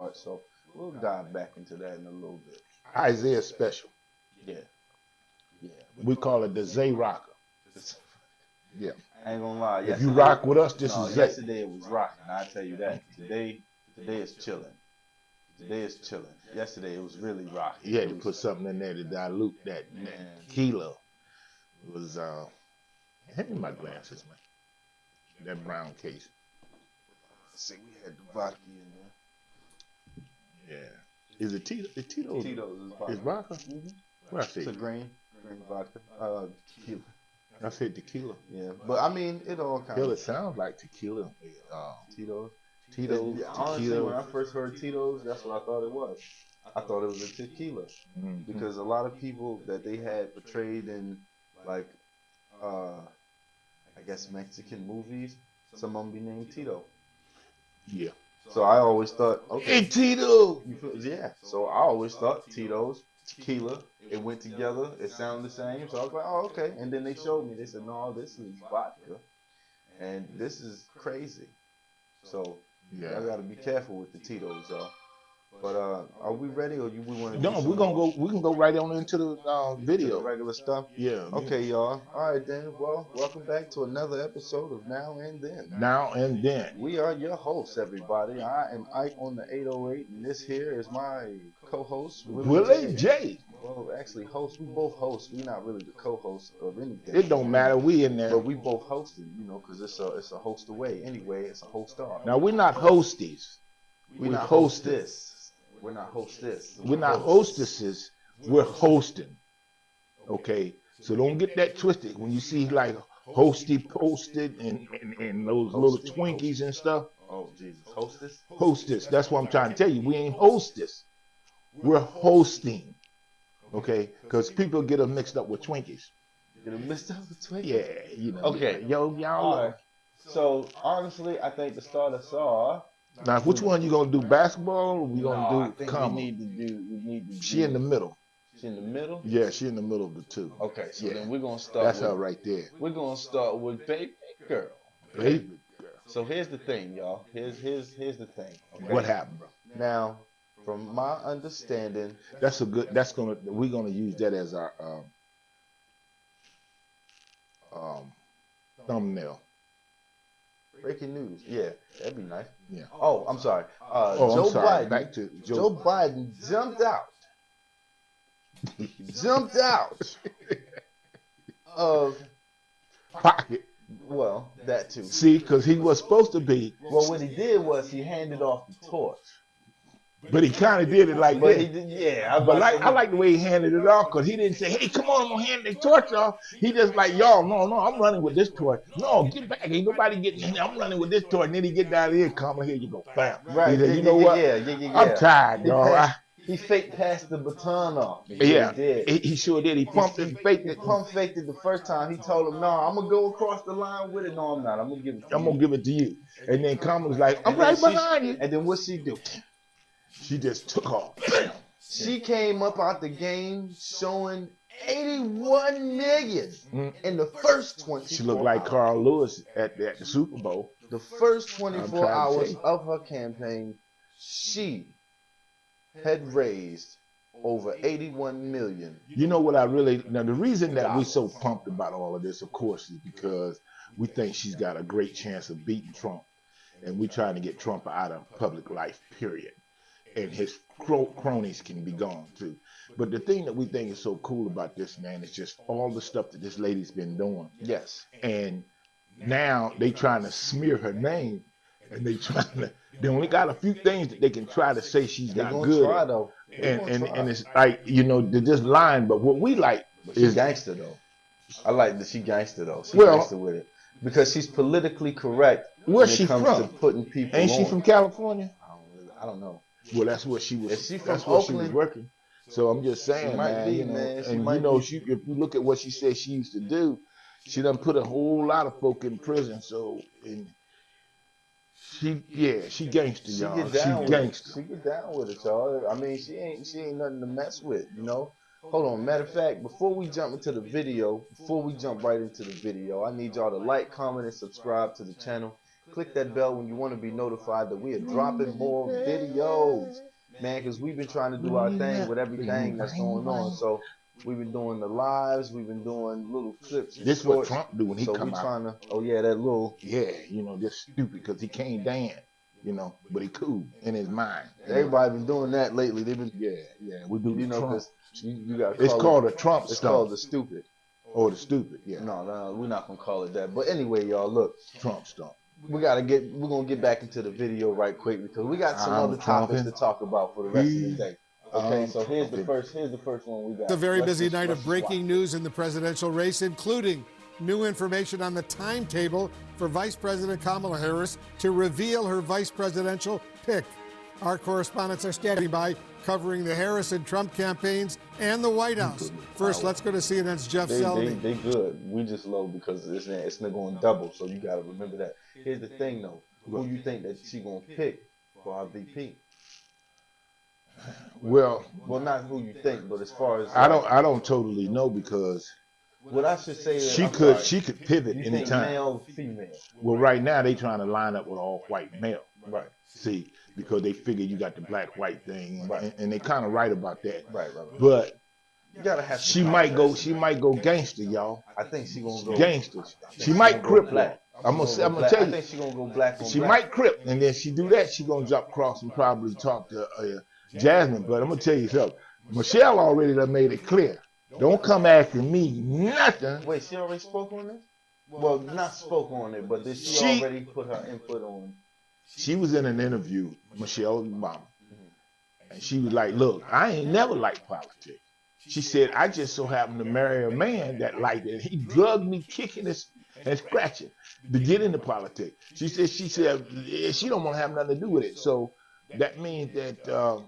much. So we'll dive back into that in a little bit. Isaiah Special. Yeah, yeah. We call it the Zay Rocker. Yeah. I ain't gonna lie. If you rock with us, this no, is Zay. yesterday it was rocking. I tell you that. Today is chilling. Today is chilling. Yesterday it was really rocking. You had to put something in there to dilute that tequila. It was hand me my glasses, man. That brown case. See, we had the vodka in there. Yeah. Is it Tito? Tito's Tito's is vodka? Mm-hmm. What I say? It's a green vodka. Tequila. I said tequila. Yeah, but I mean, it all kind Hell, of. it sounds like tequila. Tito's. Tito's. Yeah, honestly, when I first heard Tito's, that's what I thought it was. I thought it was a tequila because a lot of people that they had portrayed in, like, I guess Mexican movies, some of them be named Tito. Yeah. So I always thought, okay, Hey, Tito. yeah. So I always thought Tito's, tequila, it went together. It sounded the same. So I was like, oh, okay. And then they showed me. They said, no, this is vodka, and this is crazy. So Yeah. I gotta be careful with the Tito's, y'all. But are we ready, or we want to? No, we're gonna go. We can go right on into the video. The regular stuff. Yeah. Okay, y'all. All right then. Well, welcome back to another episode of Now and Then. Now and Then. We are your hosts, everybody. I am Ike on the 808, and this here is my co-host, Willie J. Well, actually, host. We both host. We're not really the co-host of anything. It don't matter. We in there. But we both hosted, because it's a host away. Anyway, it's a host off. Now we're not hosties. We're not hostess. We're not hostess. We're not hostesses. We're hosting. Okay, so don't get that twisted. When you see like hosty posted and those little Twinkies and stuff. Oh Jesus, hostess. Hostess. That's what I'm trying to tell you. We ain't hostess. We're hosting. Okay, because people get them mixed up with Twinkies. Get them mixed up with Twinkies. Yeah, you know. Okay, y'all. All right. So honestly, I think to start us off. Now, which one you gonna do? Basketball or we gonna do comedy? We need to. She in the middle. She in the middle? Yeah, she in the middle of the two. Okay, so yeah. Then we're gonna start. That's her right there. We're gonna start with Baby Girl. Baby Girl. So here's the thing, y'all. Here's the thing. Okay? What happened, bro? Now, from my understanding, we're gonna use that as our thumbnail. Breaking news. Yeah, that'd be nice. Yeah. Oh, I'm sorry. I'm sorry. Back to Joe Biden jumped out. Jumped out of pocket. Well, that too. See, because he was supposed to be. Well, what he did was he handed off the torch. But he kind of did it like but this. He did, yeah. But I like the way he handed it off because he didn't say, hey, come on, I'm going to hand the torch off. He just like, y'all, no, I'm running with this torch. No, get back. Ain't nobody getting in. I'm running with this torch. And then he get down here, come here, you go, bam. Right. Said, you know what? Yeah. I'm tired, y'all. He faked passed the baton off. Yeah, he did. He sure did. He pumped it, faked it. He pump faked it the first time. He told him, no, I'm going to go across the line with it. No, I'm not. I'm going to give it to you. I'm going to give it to you. And then Kamala's like, I'm right behind you. And then what's she do? She just took off. She came up out the game showing 81 million in the first 24 She looked like Carl Lewis at the Super Bowl. The first 24 hours of her campaign, she had raised over 81 million. You know what now the reason that we're so pumped about all of this, of course, is because we think she's got a great chance of beating Trump. And we're trying to get Trump out of public life, period. And his cronies can be gone too. But the thing that we think is so cool about this, man, is just all the stuff that this lady's been doing. Yes. And now they trying to smear her name, and they only got a few things that they can try to say she's not good. Try, though. And it's like, they're just lying. But what we like is gangster though. I like that she gangster though. She gangster with it because she's politically correct. Where's she from? To putting people Ain't she from California? I don't know. Well, that's what she was. She that's from where Oakland? She was working. So I'm just saying, man. If you look at what she said she used to do, she done put a whole lot of folk in prison. So, she gangster, y'all. She gangster. She get down with it, y'all. I mean, she ain't nothing to mess with, Hold on. Matter of fact, before we jump right into the video, I need y'all to like, comment, and subscribe to the channel. Click that bell when you want to be notified that we are dropping more videos, man, because we've been trying to do our thing with everything that's going on. So we've been doing the lives, we've been doing little clips. This is what Trump do when he come out. Trying to, oh yeah, that little. Yeah, just stupid because he can't dance, but he cool in his mind. Everybody been doing that lately. They've been. Yeah, we do the Trump. You got. It's called a Trump stunt. It's called the stupid. Or the stupid, yeah. No, we're not gonna call it that. But anyway, y'all, look. Trump stunt. We're gonna get back into the video right quick because we got some other topics to talk about for the rest of the day. Okay, so here's the first one we got. It's a very busy night of breaking news in the presidential race, including new information on the timetable for Vice President Kamala Harris to reveal her vice presidential pick. Our correspondents are standing by, covering the Harris and Trump campaigns and the White House. First, let's go to CNN's Jeff Selny. They good. We just low because it's not going double, so you got to remember that. Here's the thing, though. Who you think that she going to pick for our VP? Well, not who you think, but as far as I don't totally know because what I should say is she could pivot you anytime. Think male, female. Well, right now they trying to line up with all white male. Right. See, because they figure you got the black white thing, right. and they kind of right about that. Right. But you gotta have. She might go gangster, y'all. I think she gonna go gangster. She might crip black. I'm gonna tell you. I think she gonna go black. She might crip, and then she do that. She gonna jump across and probably talk to Jasmine. But I'm gonna tell you something. Michelle already done made it clear. Don't come asking me nothing. Wait, she already spoke on this? Well, not spoke on it, but did she already put her input on? She was in an interview, Michelle Obama, and she was like, "Look, I ain't never liked politics." She said, "I just so happened to marry a man that liked it. He drugged me kicking and scratching to get into politics." She said she don't want to have nothing to do with it. So that means that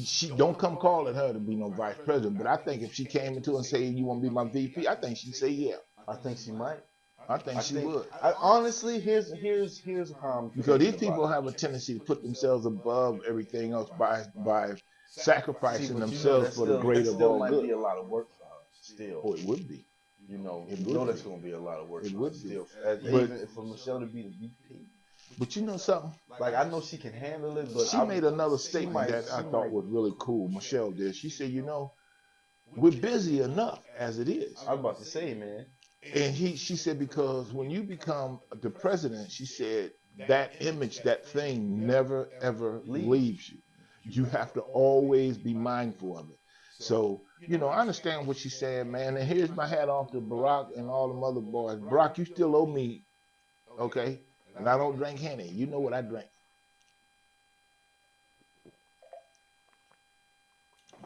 she don't come calling her to be no vice president. But I think if she came into and said, "You want to be my VP?" I think she'd say yeah. I think she might. I think she would. Honestly, here's how I'm because these people have a tendency to put themselves above everything else by sacrificing themselves for the greater of all good. Might be a lot of work for her still. Oh, it would be. That's going to be a lot of work. It would still. But even for Michelle to be the VP. But you know something? Like, I know she can handle it, but she made another statement that I thought was really cool. Michelle did. She said, we're busy enough as it is. I was about to say, man. And she said, because when you become the president, she said, that image, that thing never, ever leaves you. You have to always be mindful of it. So, I understand what she's saying, man. And here's my hat off to Barack and all them other boys. Barack, you still owe me, okay? And I don't drink Henny. You know what I drink.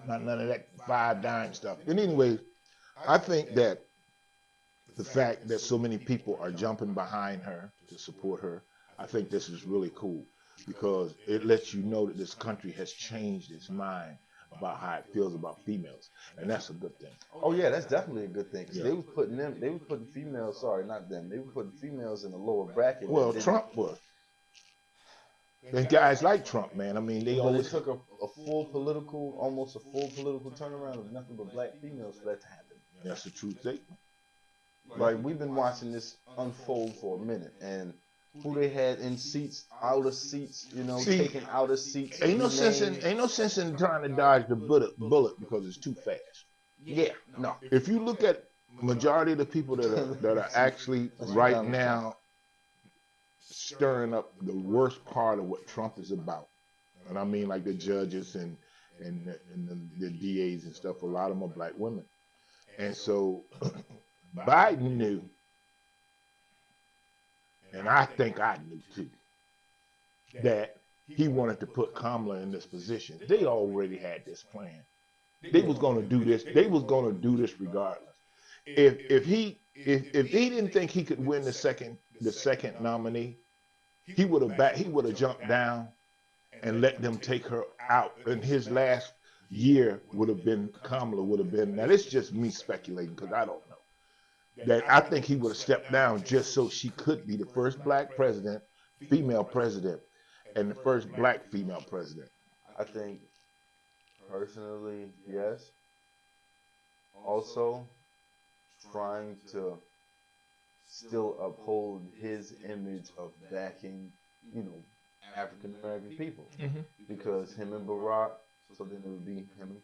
Not none of that 5 dime stuff. And anyway, I think that the fact that so many people are jumping behind her to support her, I think this is really cool because it lets you know that this country has changed its mind about how it feels about females, and that's a good thing. Oh yeah, that's definitely a good thing. Cause they was putting females. Sorry, not them. They were putting females in the lower bracket. Well, Trump was. And guys like Trump, man. I mean, they always took almost a full political turnaround of nothing but black females for that to happen. That's the true statement. Like, we've been watching this unfold for a minute, and who they had in seats, outer seats, taking outer seats. Ain't no sense in trying to dodge the bullet because it's too fast. Yeah, no. If you look at majority of the people that are actually right now stirring up the worst part of what Trump is about, and I mean like the judges and the DAs and stuff, a lot of them are black women. And so Biden knew, and I think I knew too, that he wanted to put Kamala in this position. They already had this plan. They was going to do this. They was going to do this regardless. If he didn't think he could win the second nominee, he would have jumped down and let them take her out. And his last year Kamala would have been. Now this is just me speculating because I don't know. That I think he would have stepped down just so she could be the first black president, female president, and the first black female president. I think personally, yes. Also, trying to still uphold his image of backing, African American people. Because him and Barack, so then it would be him and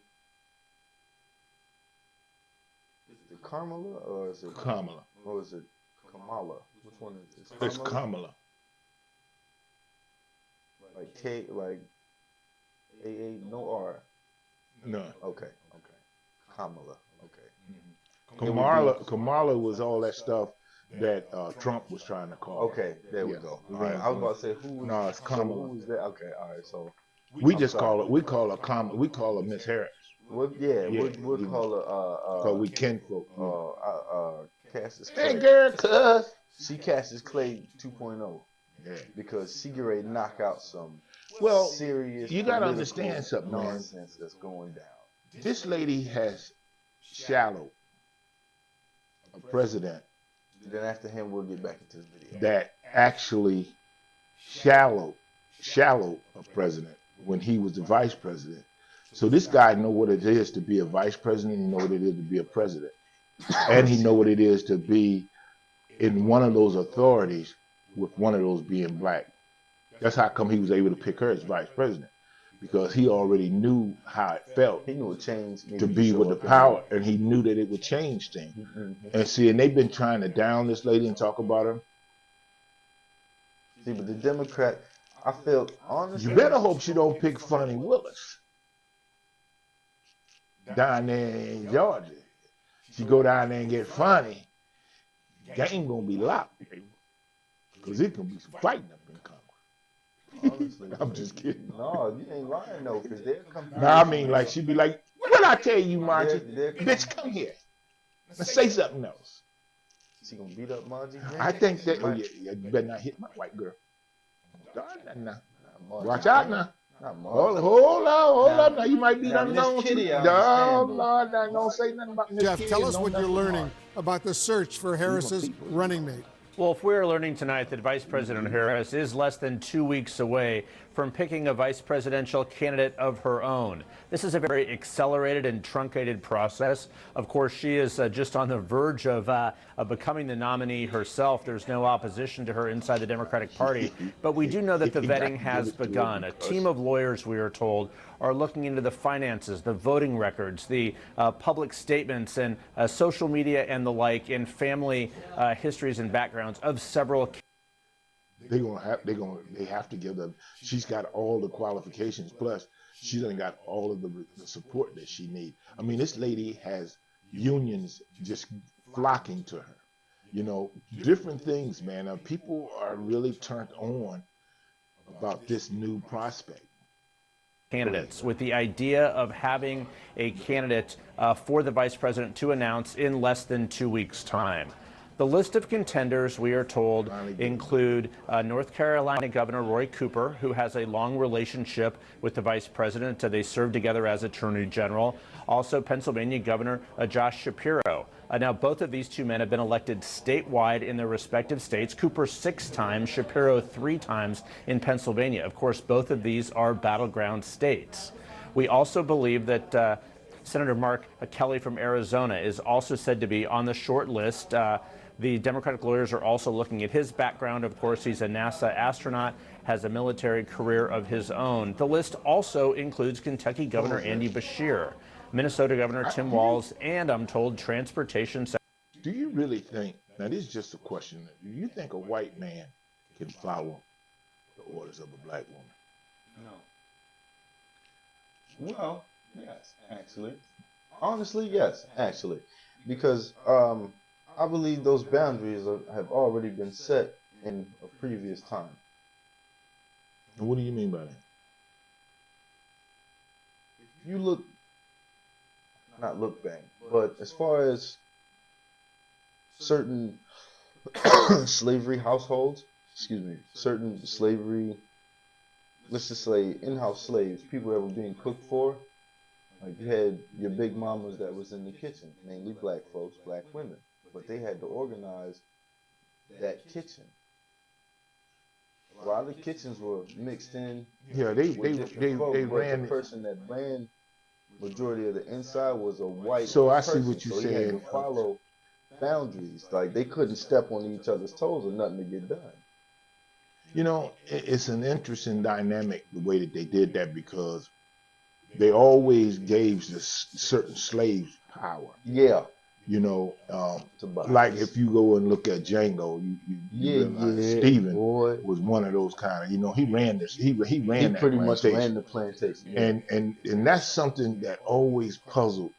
is it Kamala or is it Kamala. Or is it Kamala? Which one is it? It's Kamala. Like K, like A, no R. No. Okay. Kamala. Okay. Kamala was all that stuff that Trump was trying to call. Okay, there we go. All right. I was about to say who was. No, it's Kamala. So who was that? Okay, all right. So we call her Kamala. We call her Miss Harris. We'll call her. So we kinfolk. Cassius Clay. Hey, girl, cuz. She Cassius Clay 2.0. Yeah. Because she get ready to knock out some serious. You gotta understand something, nonsense that's going down. This lady has shallowed a president. Then after him, we'll get back into this video. That actually shallowed a president when he was the vice president. So this guy know what it is to be a vice president. He know what it is to be a president, and he know what it is to be in one of those authorities with one of those being black. That's how come he was able to pick her as vice president, because he already knew how it felt. He knew it changed to be with the power, and he knew that it would change things. And see, and they've been trying to down this lady and talk about her. See, but the Democrat, I feel honestly. You better hope she don't pick Fonnie Willis down there in Georgia. She go down there and get Fonnie, game gonna be locked, because it gonna be some fighting up in Congress. Honestly, I'm just kidding. No, you ain't lying though, because they're coming. No, I mean, like, she'd be like, what I tell you, Margie? Bitch, come here. Let's say something else. She gonna beat up Margie? I think that, oh yeah, you better not hit my white girl. Now. Watch out now. Hold on now. You might be done known to. No, Lord, I don't say nothing about Miss Jeff, Kitty. tell us what you're learning about the search for Harris's running mate. Well, if we're learning tonight that Vice President Harris is less than 2 weeks away from picking a vice presidential candidate of her own. This is a very accelerated and truncated process. Of course, she is just on the verge of becoming the nominee herself. There's no opposition to her inside the Democratic Party. But we do know that the vetting has begun. A team of lawyers, we are told, are looking into the finances, the voting records, the public statements, and social media and the like, and family histories and backgrounds of several. They have to give them. She's got all the qualifications. Plus, she done got all of the support that she needs. I mean, this lady has unions just flocking to her. You know, different things, man. People are really turned on about this new prospect. Candidates, with the idea of having a candidate for the vice president to announce in less than 2 weeks' time. The list of contenders, we are told, include North Carolina Governor Roy Cooper, who has a long relationship with the vice president. They served together as Attorney General. Also, Pennsylvania Governor Josh Shapiro. Now, both of these two men have been elected statewide in their respective states. Cooper 6 times, Shapiro 3 times in Pennsylvania. Of course, both of these are battleground states. We also believe that Senator Mark Kelly from Arizona is also said to be on the short list. The Democratic lawyers are also looking at his background. Of course, he's a NASA astronaut, has a military career of his own. The list also includes Kentucky Governor Andy Beshear, Minnesota Governor Tim Walz, and I'm told Transportation Secretary. Do you really think, now this is just a question, do you think a white man can follow the orders of a black woman? No. Well, yes, actually. Honestly, yes, actually. Because I believe those boundaries have already been set in a previous time. And what do you mean by that? If you not look back, but as far as certain slavery households, certain slavery, let's just say in-house slaves, people that were being cooked for, like you had your big mamas that was in the kitchen, mainly black folks, black women. But they had to organize that kitchen. A lot of the kitchens were mixed in. Yeah, they ran. The person that ran majority of the inside was a white. So I see person. what you're so saying. He had to follow boundaries. Like they couldn't step on each other's toes or nothing to get done. You know, it's an interesting dynamic the way that they did that, because they always gave the certain slaves power. Yeah. You know, To buy. like if you go and look at Django, you realize Stephen was one of those kind of, you know, he ran this, he ran that pretty much plantation. ran the plantation. Yeah. And that's something that always puzzled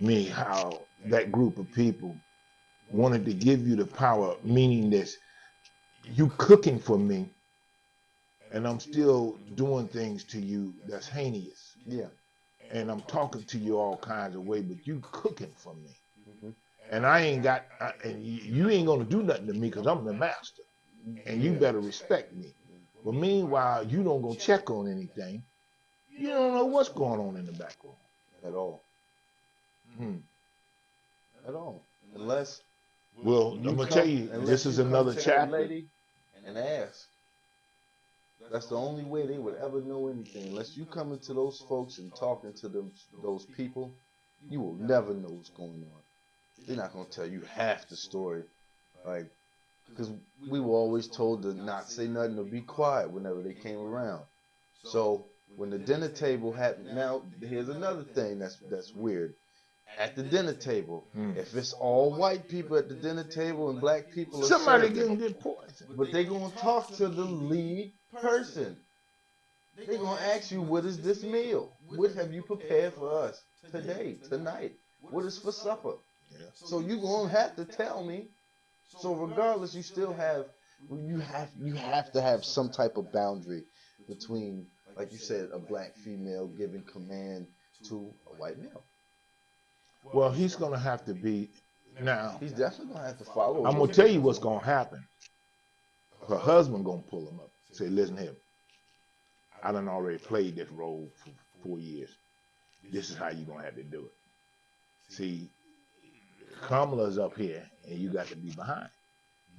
me, how that group of people wanted to give you the power, meaning this, you cooking for me, and I'm still doing things to you that's heinous. Yeah. And I'm talking to you all kinds of ways, but you cooking for me. Mm-hmm. And I ain't got, and you ain't gonna do nothing to me because I'm the master, and you better respect me. But meanwhile, you don't go check on anything. You don't know what's going on in the back room At all. At all. Unless. Well, I'm gonna tell you, this is another chapter. Lady and ask. That's the only way they would ever know anything. Unless you come into those folks and talking to them, those people, you will never know what's going on. They're not gonna tell you half the story, like, because we were always told to not say nothing or be quiet whenever they came around. So when the dinner table happened, now here's another thing that's weird. At the dinner table, if it's all white people at the dinner table and black people are somebody serving, gonna get poisoned. but they gonna talk to the lead person. They gonna ask you, what is this meal? What have you prepared for us today, tonight? What is for supper? Yeah. So you gonna have to tell me. So regardless, you still have you have to have some type of boundary between, like you said, a black female giving command to a white male. Well, he's gonna have to be now. He's definitely gonna have to follow. I'm gonna tell you what's gonna happen. Her husband gonna pull him up. Say, listen here, I done already played this role for 4 years. This is how you gonna have to do it. See, Kamala's up here, and you got to be behind.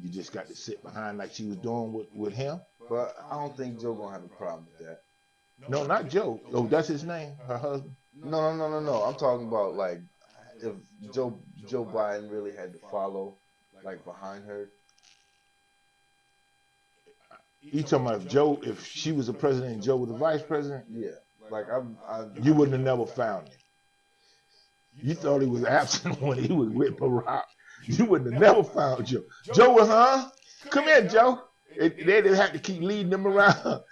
You just got to sit behind like she was doing with him. But I don't think Joe gonna have a problem with that. No, not Joe. Oh, that's his name, her husband. No. I'm talking about like if Joe Biden really had to follow like behind her. You talking about if Joe, if she was the president and Joe was the vice president? Yeah. Like you wouldn't have never found him. You thought he was absent when he was with Barack. You wouldn't have never found Joe. Joe was, huh? Come here, Joe. They didn't have to keep leading him around.